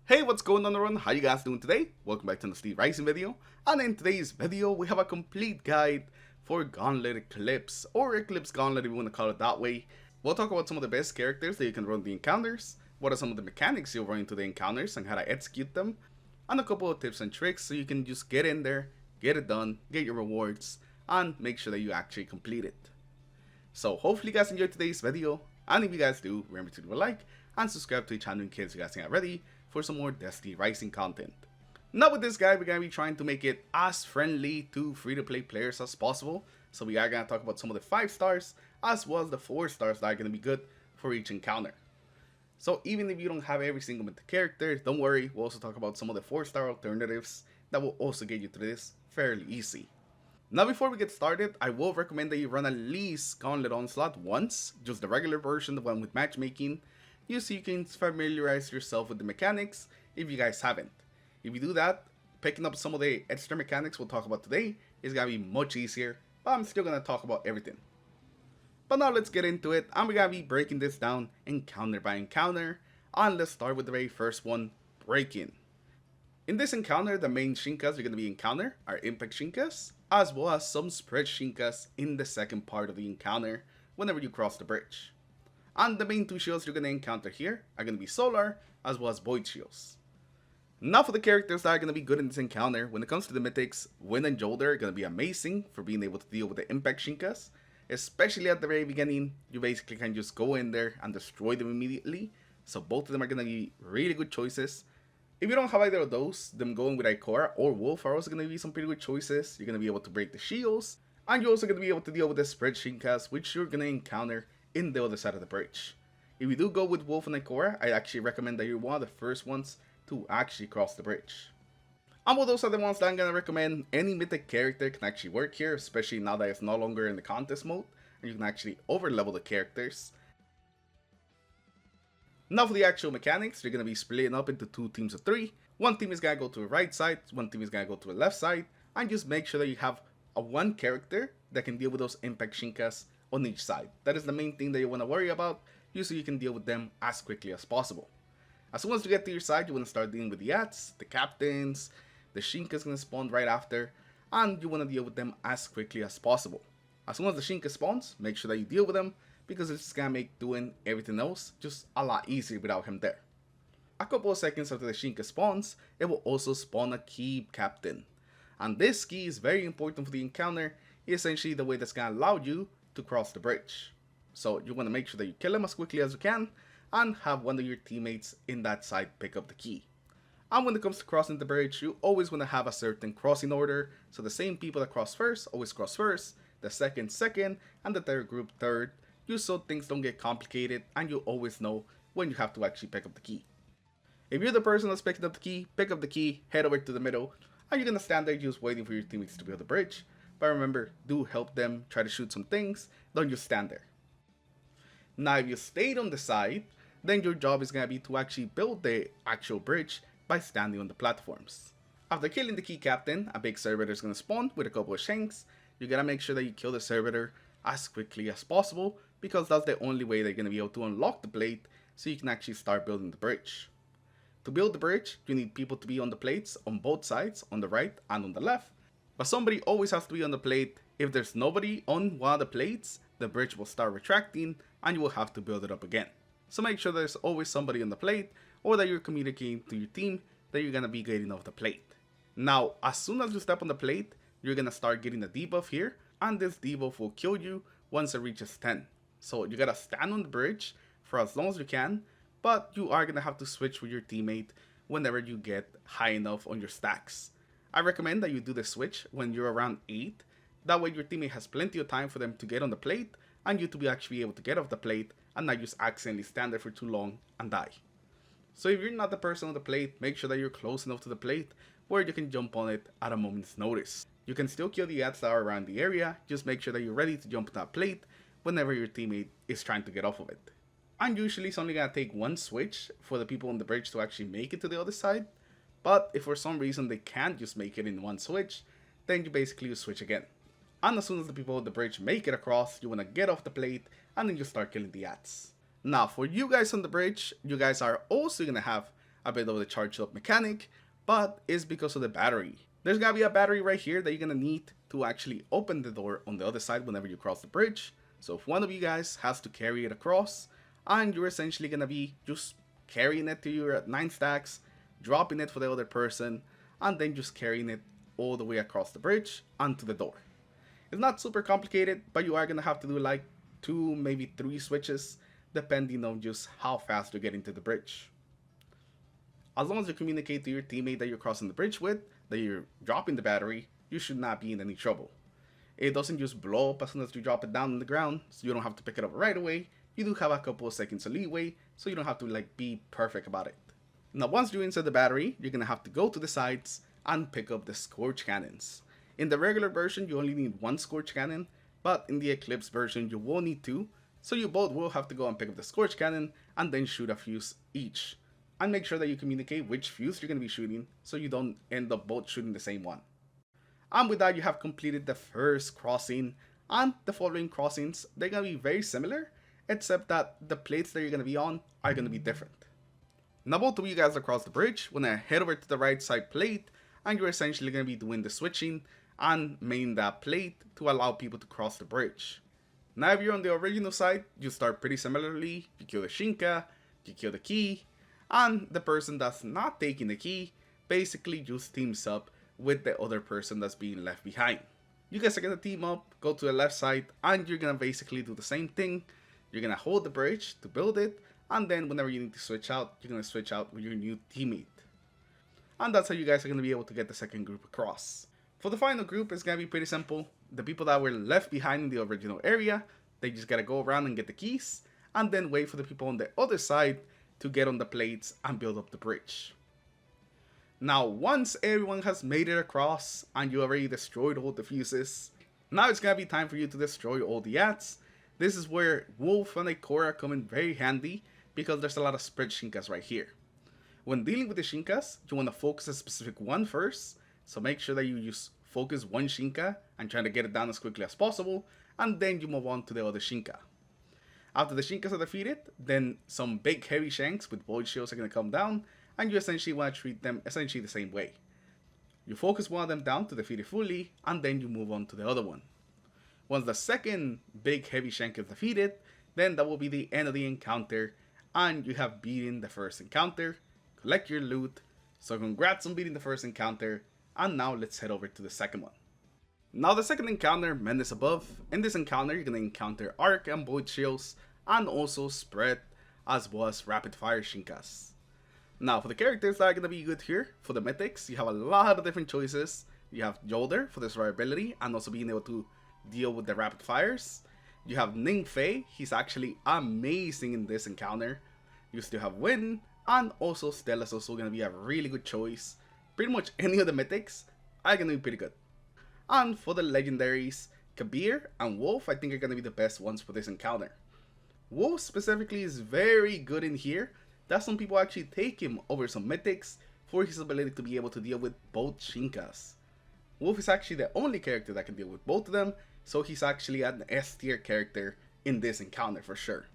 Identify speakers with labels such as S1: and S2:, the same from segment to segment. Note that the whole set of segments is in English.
S1: Hey, what's going on everyone? How you guys doing today? Welcome back to the Steve Rising video. And in today's video, we have a complete guide for Gauntlet Eclipse, or Eclipse Gauntlet if you want to call it that way. We'll talk about some of the best characters that you can run the encounters, what are some of the mechanics you'll run into the encounters and how to execute them, and a couple of tips and tricks so you can just get in there, get it done, get your rewards, and make sure that you actually complete it. So hopefully you guys enjoyed today's video, and if you guys do, remember to leave a like and subscribe to the channel in case you guys ain't ready for some more Destiny Rising content. Now with this guy, we're going to be trying to make it as friendly to free-to-play players as possible. So we are going to talk about some of the 5 stars as well as the 4 stars that are going to be good for each encounter. So even if you don't have every single mythic character, don't worry, we'll also talk about some of the 4-star alternatives that will also get you through this fairly easy. Now before we get started, I will recommend that you run at least Gauntlet Onslaught once, just the regular version, the one with matchmaking, just so you can familiarize yourself with the mechanics if you guys haven't. If you do that, picking up some of the extra mechanics we'll talk about today is going to be much easier, but I'm still going to talk about everything. But now let's get into it, and we're going to be breaking this down encounter by encounter, and let's start with the very first one, Break-In. In this encounter, the main Shinkas you're going to be encounter are Impact Shinkas, as well as some Spread Shinkas in the second part of the encounter whenever you cross the bridge. And the main 2 shields you're going to encounter here are going to be Solar, as well as Void shields. Now for the characters that are going to be good in this encounter, when it comes to the mythics, Wind and Jolder are going to be amazing for being able to deal with the Impact Shinkas. Especially at the very beginning, you basically can just go in there and destroy them immediately. So both of them are going to be really good choices. If you don't have either of those, them going with Ikora or Wolf are also going to be some pretty good choices. You're going to be able to break the shields, and you're also going to be able to deal with the Spread Shinkas, which you're going to encounter in the other side of the bridge. If you do go with Wolf and Ikora, I actually recommend that you're one of the first ones to actually cross the bridge. And with those are the ones that I'm going to recommend. Any mythic character can actually work here, especially now that it's no longer in the contest mode, and you can actually overlevel the characters. Now for the actual mechanics, you're going to be splitting up into 2 teams of 3. One team is going to go to the right side, one team is going to go to the left side, and just make sure that you have one character that can deal with those Impact Shinkas on each side. That is the main thing that you want to worry about, just so you can deal with them as quickly as possible. As soon as you get to your side, you want to start dealing with the Ats, the Captains, the Shinkas going to spawn right after, and you want to deal with them as quickly as possible. As soon as the Shinka spawns, make sure that you deal with them, because it's going to make doing everything else just a lot easier without him there. A couple of seconds after the Shinka spawns, it will also spawn a key captain. And this key is very important for the encounter, essentially the way that's going to allow you to cross the bridge. So you want to make sure that you kill him as quickly as you can, and have one of your teammates in that side pick up the key. And when it comes to crossing the bridge, you always want to have a certain crossing order, so the same people that cross first always cross first, the second, and the third group third, just so things don't get complicated and you always know when you have to actually pick up the key. If you're the person that's picking up the key, pick up the key, head over to the middle, and you're going to stand there just waiting for your teammates to build the bridge. But remember, do help them, try to shoot some things, don't just stand there. Now if you stayed on the side, then your job is going to be to actually build the actual bridge by standing on the platforms. After killing the key captain, a big servitor is going to spawn with a couple of shanks. You got to make sure that you kill the servitor as quickly as possible, because that's the only way they're going to be able to unlock the plate so you can actually start building the bridge. To build the bridge, you need people to be on the plates on both sides, on the right and on the left. But somebody always has to be on the plate. If there's nobody on one of the plates, the bridge will start retracting and you will have to build it up again. So make sure there's always somebody on the plate, or that you're communicating to your team that you're going to be getting off the plate. Now, as soon as you step on the plate, you're going to start getting a debuff here, and this debuff will kill you once it reaches 10. So you got to stand on the bridge for as long as you can, but you are going to have to switch with your teammate whenever you get high enough on your stacks. I recommend that you do the switch when you're around 8, that way your teammate has plenty of time for them to get on the plate, and you to be actually able to get off the plate and not just accidentally stand there for too long and die. So if you're not the person on the plate, make sure that you're close enough to the plate where you can jump on it at a moment's notice. You can still kill the ads that are around the area, just make sure that you're ready to jump on that plate whenever your teammate is trying to get off of it. And usually it's only going to take one switch for the people on the bridge to actually make it to the other side, but if for some reason they can't just make it in one switch, then you basically switch again. And as soon as the people on the bridge make it across, you want to get off the plate and then you start killing the ads. Now for you guys on the bridge, you guys are also going to have a bit of the charged up mechanic, but it's because of the battery. There's gonna be a battery right here that you're gonna need to actually open the door on the other side whenever you cross the bridge. So if one of you guys has to carry it across, and you're essentially gonna be just carrying it to your 9 stacks, dropping it for the other person, and then just carrying it all the way across the bridge onto the door. It's not super complicated, but you are gonna have to do like 2, maybe 3 switches, depending on just how fast you're getting to the bridge. As long as you communicate to your teammate that you're crossing the bridge with, that you're dropping the battery, you should not be in any trouble. It doesn't just blow up as soon as you drop it down on the ground, so you don't have to pick it up right away. You do have a couple of seconds of leeway, so you don't have to like be perfect about it. Now once you're inside the battery, you're gonna have to go to the sides and pick up the Scorch Cannons. In the regular version, you only need 1 Scorch Cannon, but in the Eclipse version, you will need 2, so you both will have to go and pick up the Scorch Cannon and then shoot a fuse each. And make sure that you communicate which fuse you're going to be shooting so you don't end up both shooting the same one. And with that, you have completed the first crossing, and the following crossings, they're going to be very similar, except that the plates that you're going to be on are going to be different. Now both of you guys across the bridge, when I head over to the right side plate, and you're essentially going to be doing the switching and main that plate to allow people to cross the bridge. Now if you're on the original side, you start pretty similarly. You kill the Shinka, you kill the key, and the person that's not taking the key basically just teams up with the other person that's being left behind. You guys are gonna team up, go to the left side, and you're gonna basically do the same thing. You're gonna hold the bridge to build it, and then whenever you need to switch out, you're gonna switch out with your new teammate. And that's how you guys are gonna be able to get the second group across. For the final group, it's gonna be pretty simple. The people that were left behind in the original area, they just gotta go around and get the keys, and then wait for the people on the other side to get on the plates and build up the bridge. Now once everyone has made it across and you already destroyed all the fuses, now it's gonna be time for you to destroy all the ads. This is where Wolf and Ikora come in very handy because there's a lot of spread Shinkas right here. When dealing with the Shinkas, you want to focus a specific one first, so make sure that you just focus one Shinka and try to get it down as quickly as possible, and then you move on to the other Shinka. After the Shinkas are defeated, then some big heavy shanks with void shields are going to come down, and you essentially want to treat them essentially the same way. You focus one of them down to defeat it fully, and then you move on to the other one. Once the second big heavy shank is defeated, then that will be the end of the encounter, and you have beaten the first encounter. Collect your loot. So congrats on beating the first encounter, and now let's head over to the second one. Now the second encounter, Menace above. In this encounter, you're going to encounter arc and void shields, and also spread, as well as rapid fire Shinkas. Now for the characters that are going to be good here, for the mythics, you have a lot of different choices. You have Yolder for the survivability, and also being able to deal with the rapid fires. You have Ning Fei, he's actually amazing in this encounter. You still have Win, and also Stella's also going to be a really good choice. Pretty much any of the mythics are going to be pretty good. And for the legendaries, Kabir and Wolf I think are going to be the best ones for this encounter. Wolf specifically is very good in here, that some people actually take him over some mythics for his ability to be able to deal with both Shinkas. Wolf is actually the only character that can deal with both of them, so he's actually an S tier character in this encounter for sure.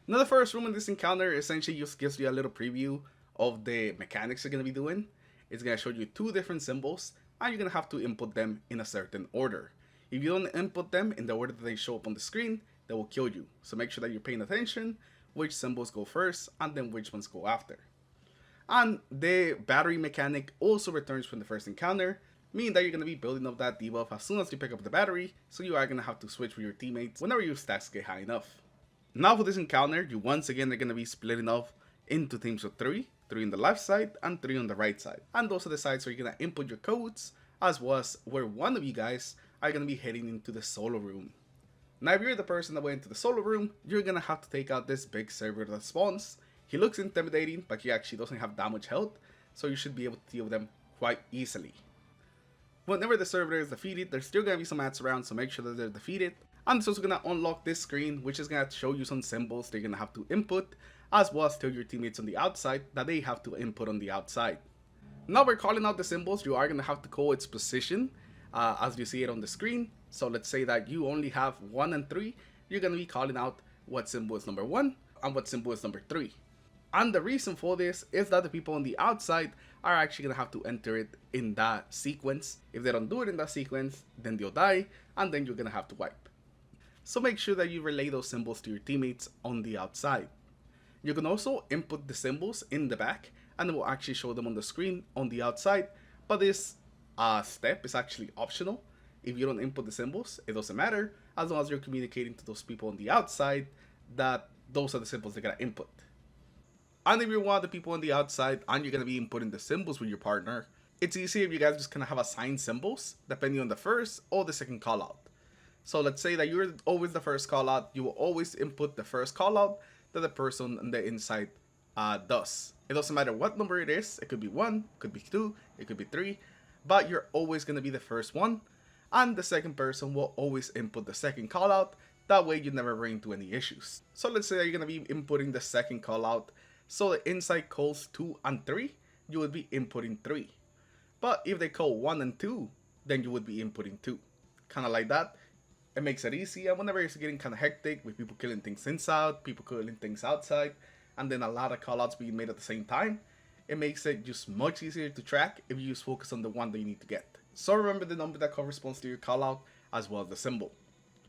S1: Now the first room in this encounter essentially just gives you a little preview of the mechanics you're going to be doing. It's going to show you 2 different symbols, and you're going to have to input them in a certain order. If you don't input them in the order that they show up on the screen, they will kill you. So make sure that you're paying attention which symbols go first and then which ones go after. And the battery mechanic also returns from the first encounter, meaning that you're going to be building up that debuff as soon as you pick up the battery, so you are going to have to switch with your teammates whenever your stacks get high enough. Now for this encounter, you once again are going to be splitting off into teams of 3 on the left side and 3 on the right side. And those are the sides where you're going to input your codes, as well as where one of you guys are going to be heading into the solo room. Now if you're the person that went into the solo room, you're going to have to take out this big server that spawns. He looks intimidating, but he actually doesn't have that much health, so you should be able to deal with them quite easily. Whenever the server is defeated, there's still going to be some ads around, so make sure that they're defeated. And it's also going to unlock this screen, which is going to show you some symbols they're going to have to input, as well as tell your teammates on the outside that they have to input on the outside. Now we're calling out the symbols, you are going to have to call its position, as you see it on the screen. So let's say that you only have 1 and 3, you're going to be calling out what symbol is number 1 and what symbol is number 3. And the reason for this is that the people on the outside are actually going to have to enter it in that sequence. If they don't do it in that sequence, then they'll die, and then you're going to have to wipe. So make sure that you relay those symbols to your teammates on the outside. You can also input the symbols in the back, and it will actually show them on the screen on the outside, but this step is actually optional. If you don't input the symbols, it doesn't matter, as long as you're communicating to those people on the outside that those are the symbols they're going to input. And if you're one of the people on the outside and you're going to be inputting the symbols with your partner, it's easier if you guys just kind of have assigned symbols depending on the first or the second call out. So let's say that you're always the first call out, you will always input the first call out that the person on the inside does. It doesn't matter what number it is, it could be 1, it could be 2, it could be 3, but you're always going to be the first one, and the second person will always input the second call out. That way you never run into any issues. So let's say that you're going to be inputting the second call out. So the inside calls 2 and 3, you would be inputting 3. But if they call 1 and 2, then you would be inputting 2. Kind of like that. It makes it easy. And whenever it's getting kind of hectic with people killing things inside, people killing things outside, and then a lot of callouts being made at the same time, it makes it just much easier to track if you just focus on the one that you need to get. So remember the number that corresponds to your callout as well as the symbol.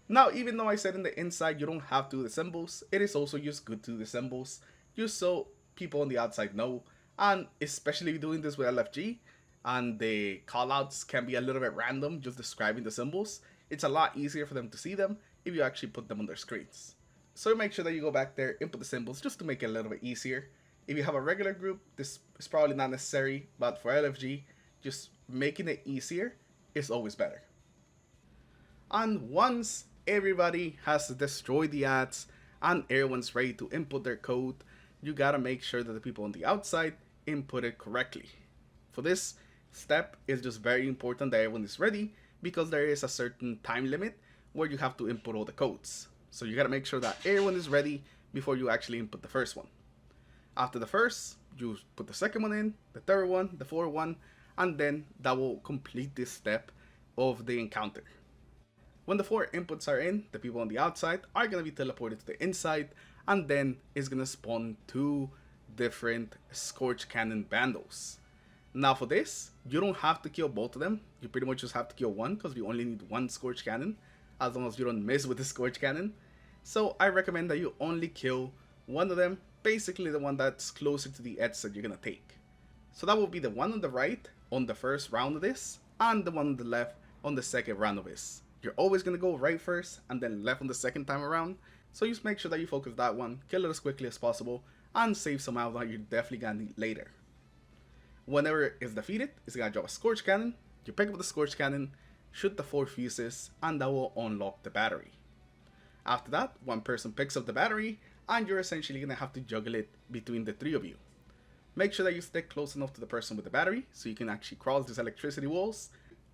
S1: Now, even though I said in the inside you don't have to do the symbols, it is also just good to do the symbols, just so people on the outside know. And especially doing this with LFG, and the callouts can be a little bit random, just describing the symbols, it's a lot easier for them to see them if you actually put them on their screens. So make sure that you go back there, input the symbols just to make it a little bit easier. If you have a regular group, this is probably not necessary, but for LFG, just making it easier is always better. And once everybody has destroyed the ads and everyone's ready to input their code, you gotta make sure that the people on the outside input it correctly. For this step, it's just very important that everyone is ready, because there is a certain time limit where you have to input all the codes. So you gotta make sure that everyone is ready before you actually input the first one. After the first, you put the second one in, the third one, the fourth one, and then that will complete this step of the encounter. When the 4 inputs are in, the people on the outside are going to be teleported to the inside, and then it's going to spawn 2 different Scorch Cannon bundles. Now for this, you don't have to kill both of them, you pretty much just have to kill one, because you only need 1 Scorch Cannon, as long as you don't miss with the Scorch Cannon. So I recommend that you only kill one of them, basically the one that's closer to the edge that you're going to take. So that will be the one on the right on the first round of this, and the one on the left on the second round of this. You're always going to go right first and then left on the second time around, so just make sure that you focus that one, kill it as quickly as possible, and save some ammo that you're definitely going to need later. Whenever it's defeated, it's going to drop a Scorch Cannon, you pick up the Scorch Cannon, shoot the 4 fuses, and that will unlock the battery. After that, one person picks up the battery, and you're essentially going to have to juggle it between the 3 of you. Make sure that you stick close enough to the person with the battery, so you can actually cross these electricity walls.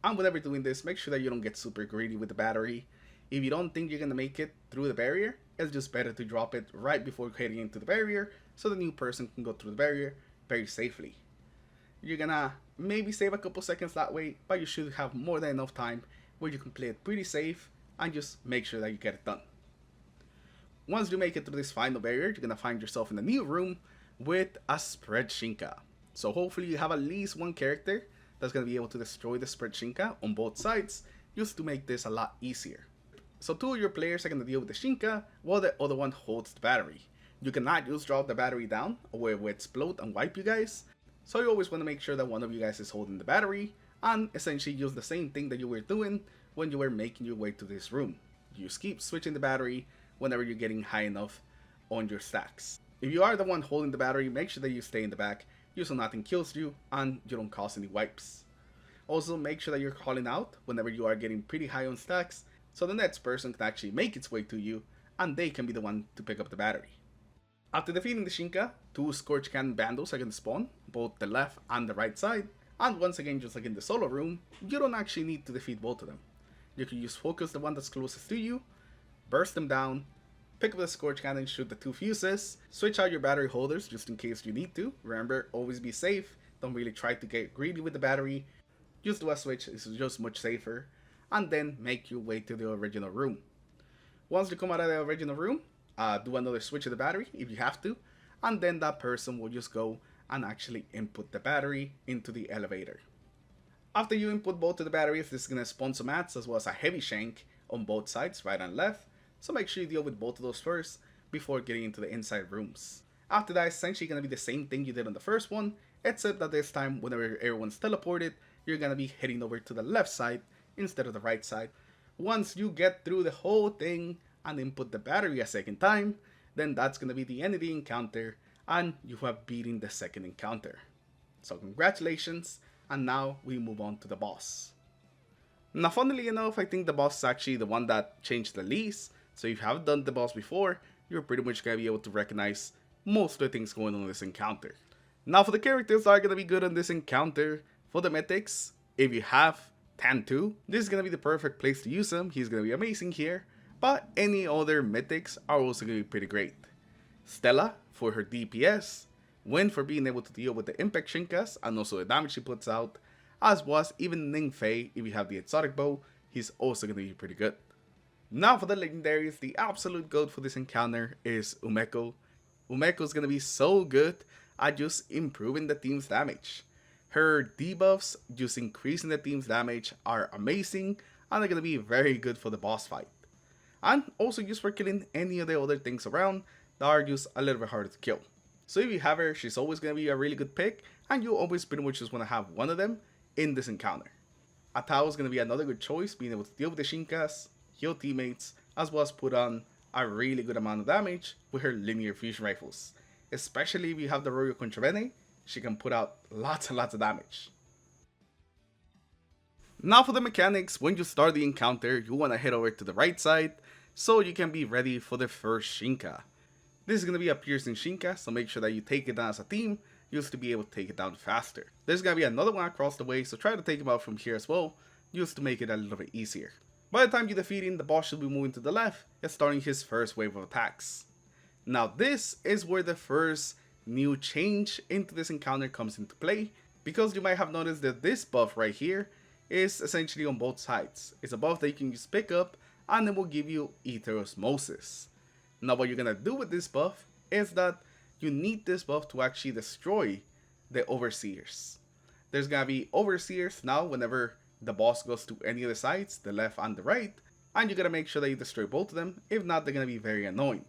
S1: And whenever doing this, make sure that you don't get super greedy with the battery. If you don't think you're going to make it through the barrier, it's just better to drop it right before heading into the barrier, so the new person can go through the barrier very safely. You're going to maybe save a couple seconds that way, but you should have more than enough time where you can play it pretty safe and just make sure that you get it done. Once you make it through this final barrier, you're going to find yourself in a new room with a Spread Shinka. So hopefully you have at least one character that's going to be able to destroy the Spread Shinka on both sides, just to make this a lot easier. So 2 of your players are going to deal with the Shinka, while the other one holds the battery. You cannot just drop the battery down, or it will explode and wipe you guys. So you always want to make sure that one of you guys is holding the battery, and essentially use the same thing that you were doing when you were making your way to this room. You just keep switching the battery whenever you're getting high enough on your stacks. If you are the one holding the battery, make sure that you stay in the back, just so nothing kills you and you don't cause any wipes. Also, make sure that you're calling out whenever you are getting pretty high on stacks, so the next person can actually make its way to you and they can be the one to pick up the battery. After defeating the Shinka, 2 Scorch Cannon bundles are going to spawn, both the left and the right side, and once again, just like in the solo room, you don't actually need to defeat both of them. You can just focus the one that's closest to you, burst them down, pick up the Scorch Cannon, shoot the 2 fuses, switch out your battery holders just in case you need to. Remember, always be safe, don't really try to get greedy with the battery, just do a switch, it's just much safer, and then make your way to the original room. Once you come out of the original room, do another switch of the battery if you have to, and then that person will just go and actually input the battery into the elevator. After you input both of the batteries, this is going to spawn some mats as well as a heavy shank on both sides, right and left, so make sure you deal with both of those first before getting into the inside rooms. After that, it's essentially going to be the same thing you did on the first one, except that this time whenever everyone's teleported, you're going to be heading over to the left side instead of the right side. Once you get through the whole thing and input the battery a second time, then that's going to be the end of the encounter and you have beaten the second encounter. So congratulations, and now we move on to the boss. Now funnily enough, I think the boss is actually the one that changed the least, so if you have done the boss before, you're pretty much going to be able to recognize most of the things going on in this encounter. Now for the characters that are going to be good on this encounter, for the mythics, if you have Tantu, this is going to be the perfect place to use him, he's going to be amazing here, but any other mythics are also going to be pretty great. Stella for her DPS, Win for being able to deal with the impact Shinkas and also the damage she puts out, as well as even Ningfei, if you have the exotic bow, he's also going to be pretty good. Now for the legendaries, the absolute goat for this encounter is Umeko. Umeko is going to be so good at just improving the team's damage. Her debuffs, just increasing the team's damage, are amazing and they're going to be very good for the boss fight. And also just for killing any of the other things around that are just a little bit harder to kill. So if you have her, she's always going to be a really good pick, and you always pretty much just want to have one of them in this encounter. Atao is going to be another good choice, being able to deal with the Shinkas, heal teammates, as well as put on a really good amount of damage with her linear fusion rifles. Especially if you have the Royal Contravene, she can put out lots and lots of damage. Now for the mechanics, when you start the encounter, you want to head over to the right side, so you can be ready for the first Shinka. This is going to be a piercing Shinka, so make sure that you take it down as a team, just to be able to take it down faster. There's going to be another one across the way, so try to take him out from here as well, just to make it a little bit easier. By the time you defeat him, the boss should be moving to the left and starting his first wave of attacks. Now this is where the first new change into this encounter comes into play, because you might have noticed that this buff right here is essentially on both sides. It's a buff that you can just pick up and it will give you ether osmosis. Now what you're gonna do with this buff is that you need this buff to actually destroy the overseers. There's gonna be overseers now whenever the boss goes to any of the sides, the left and the right, and you gotta make sure that you destroy both of them, if not they're gonna be very annoying.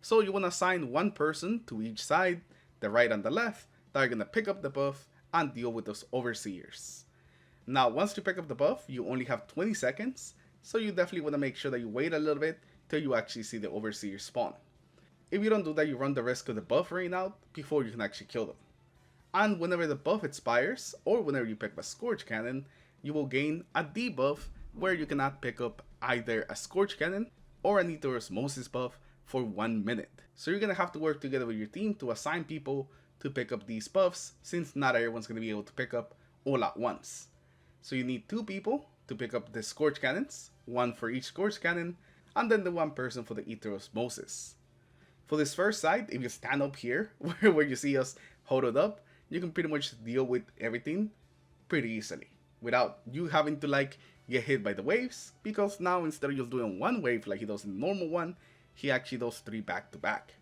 S1: So you wanna assign one person to each side, the right and the left, that are gonna pick up the buff and deal with those overseers. Now once you pick up the buff, you only have 20 seconds, so you definitely wanna make sure that you wait a little bit till you actually see the overseers spawn. If you don't do that, you run the risk of the buff running out before you can actually kill them. And whenever the buff expires, or whenever you pick up a Scorch Cannon, you will gain a debuff where you cannot pick up either a Scorch Cannon or an Ether Osmosis buff for 1 minute. So you're gonna have to work together with your team to assign people to pick up these buffs, since not everyone's gonna be able to pick up all at once. So you need 2 people to pick up the Scorch Cannons, 1 for each Scorch Cannon, and then the 1 person for the Ether Osmosis. For this first side, if you stand up here, where you see us hold it up, you can pretty much deal with everything pretty easily, without you having to like get hit by the waves, because now instead of just doing 1 wave like he does in the normal one, he actually does 3 back to back.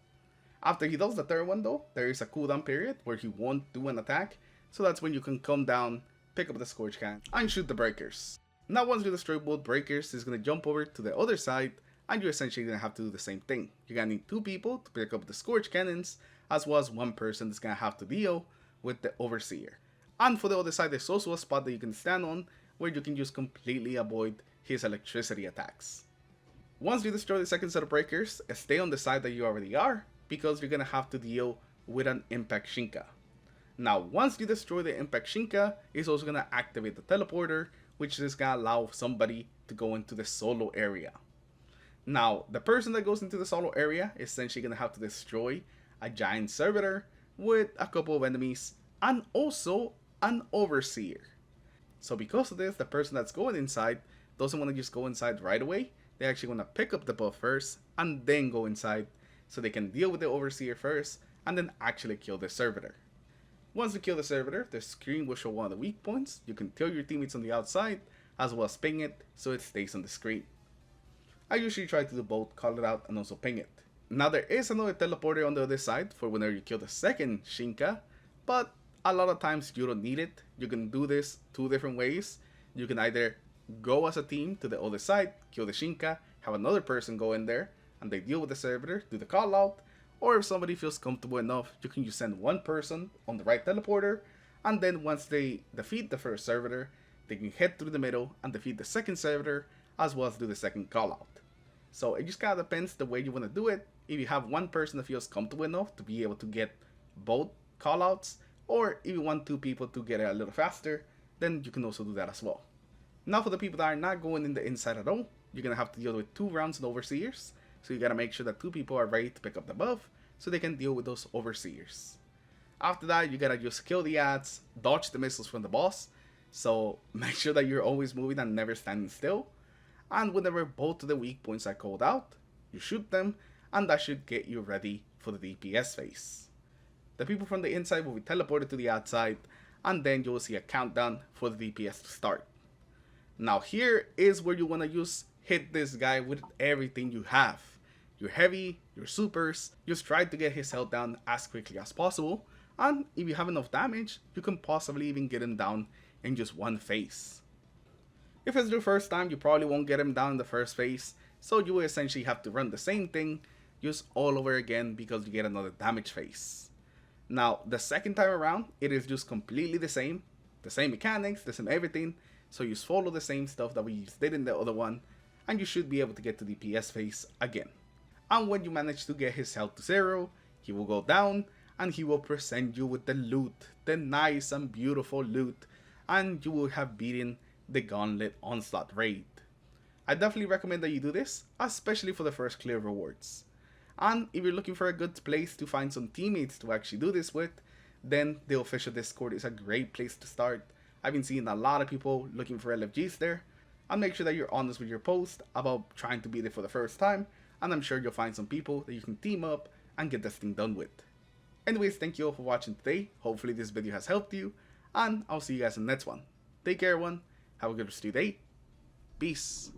S1: After he does the third one though, there is a cooldown period where he won't do an attack, so that's when you can come down, pick up the Scorch Can, and shoot the breakers. Now once you destroy both breakers, he's going to jump over to the other side, and you're essentially going to have to do the same thing. You're going to need 2 people to pick up the Scorch Cannons, as well as 1 person that's going to have to deal with the Overseer. And for the other side, there's also a spot that you can stand on, where you can just completely avoid his electricity attacks. Once you destroy the second set of breakers, stay on the side that you already are, because you're going to have to deal with an Impact Shinka. Now once you destroy the Impact Shinka, it's also going to activate the teleporter, which is going to allow somebody to go into the solo area. Now, the person that goes into the solo area is essentially going to have to destroy a giant servitor with a couple of enemies and also an overseer. So because of this, the person that's going inside doesn't want to just go inside right away. They actually want to pick up the buff first and then go inside, so they can deal with the overseer first and then actually kill the servitor. Once you kill the servitor, the screen will show one of the weak points. You can tell your teammates on the outside, as well as ping it so it stays on the screen. I usually try to do both, call it out and also ping it. Now there is another teleporter on the other side for whenever you kill the second Shinka, but a lot of times you don't need it. You can do this two different ways. You can either go as a team to the other side, kill the Shinka, have another person go in there, and they deal with the servitor, do the call out, or if somebody feels comfortable enough, you can just send one person on the right teleporter, and then once they defeat the first servitor, they can head through the middle and defeat the second servitor, as well as do the second call out. So it just kind of depends the way you want to do it. If you have one person that feels comfortable enough to be able to get both callouts, or if you want two people to get it a little faster, then you can also do that as well. Now for the people that are not going in the inside at all, you're going to have to deal with 2 rounds of overseers. So you got to make sure that 2 people are ready to pick up the buff so they can deal with those overseers. After that, you got to just kill the ads, dodge the missiles from the boss. So make sure that you're always moving and never standing still. And whenever both of the weak points are called out, you shoot them, and that should get you ready for the DPS phase. The people from the inside will be teleported to the outside, and then you will see a countdown for the DPS to start. Now here is where you want to hit this guy with everything you have. Your heavy, your supers, just try to get his health down as quickly as possible, and if you have enough damage, you can possibly even get him down in just one phase. If it's your first time, you probably won't get him down in the first phase, so you will essentially have to run the same thing just all over again because you get another damage phase. Now, the second time around, it is just completely the same mechanics, the same everything, so you just follow the same stuff that we just did in the other one, and you should be able to get to the DPS phase again. And when you manage to get his health to 0, he will go down, and he will present you with the loot, the nice and beautiful loot, and you will have beaten the Gauntlet Onslaught raid. I definitely recommend that you do this, especially for the first clear rewards. And if you're looking for a good place to find some teammates to actually do this with, then the official Discord is a great place to start. I've been seeing a lot of people looking for LFGs there, and make sure that you're honest with your post about trying to beat it for the first time, and I'm sure you'll find some people that you can team up and get this thing done with. Anyways, thank you all for watching today. Hopefully this video has helped you, and I'll see you guys in the next one. Take care everyone, have a good rest of your day. Peace.